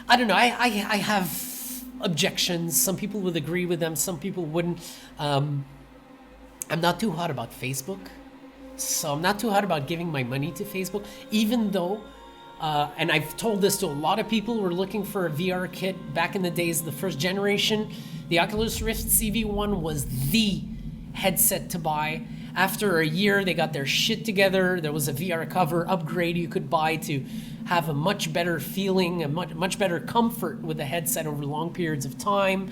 I don't know, I have objections. Some people would agree with them, some people wouldn't. I'm not too hot about Facebook, so I'm not too hot about giving my money to Facebook, even though, and I've told this to a lot of people who are looking for a VR kit. Back in the days, the first generation, the Oculus Rift CV1 was the headset to buy. After a year, they got their shit together. There was a VR cover upgrade you could buy to have a much better feeling, a much better comfort with the headset over long periods of time.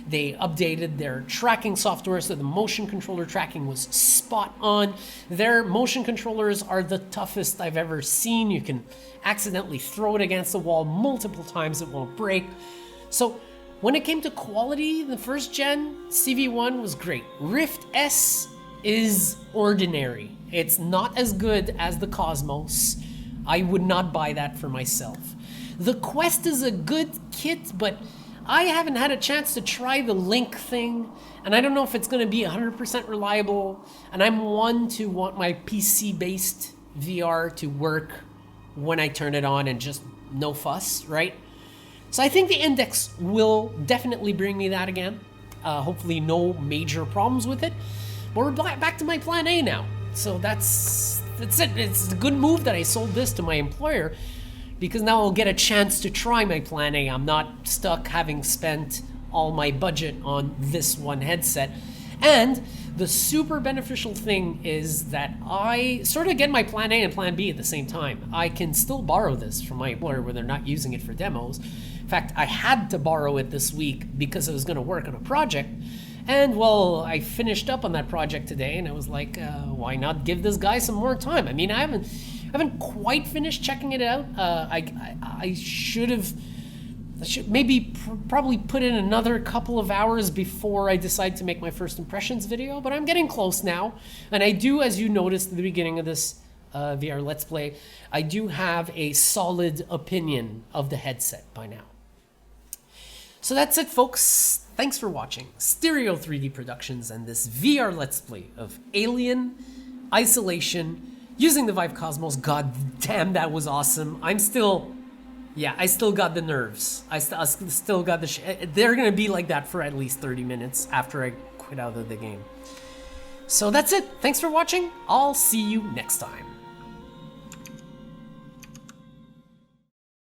They updated their tracking software, so the motion controller tracking was spot on. Their motion controllers are the toughest I've ever seen. You can accidentally throw it against the wall multiple times, it won't break. So when it came to quality, the first gen CV1 was great. Rift S is ordinary. It's not as good as the Cosmos. I would not buy that for myself. The Quest is a good kit, but I haven't had a chance to try the link thing, and I don't know if it's going to be 100% reliable, and I'm one to want my PC-based VR to work when I turn it on and just no fuss, right? So I think the Index will definitely bring me that again. Hopefully no major problems with it. But we're back to my plan A now. So that's That's it. It's a good move that I sold this to my employer, because now I'll get a chance to try my Plan A. I'm not stuck having spent all my budget on this one headset. And the super beneficial thing is that I sort of get my Plan A and Plan B at the same time. I can still borrow this from my employer when they're not using it for demos. In fact, I had to borrow it this week because I was going to work on a project. And well, I finished up on that project today, and I was like, why not give this guy some more time? I mean, I haven't quite finished checking it out. I should maybe probably put in another couple of hours before I decide to make my first impressions video, but I'm getting close now. And I do, as you noticed at the beginning of this VR Let's Play, I do have a solid opinion of the headset by now. So that's it, folks. Thanks for watching Stereo 3D Productions and this VR Let's Play of Alien Isolation using the VIVE Cosmos. God damn, that was awesome. I still got the nerves. I still got the they're gonna be like that for at least 30 minutes after I quit out of the game. So that's it. Thanks for watching. I'll see you next time.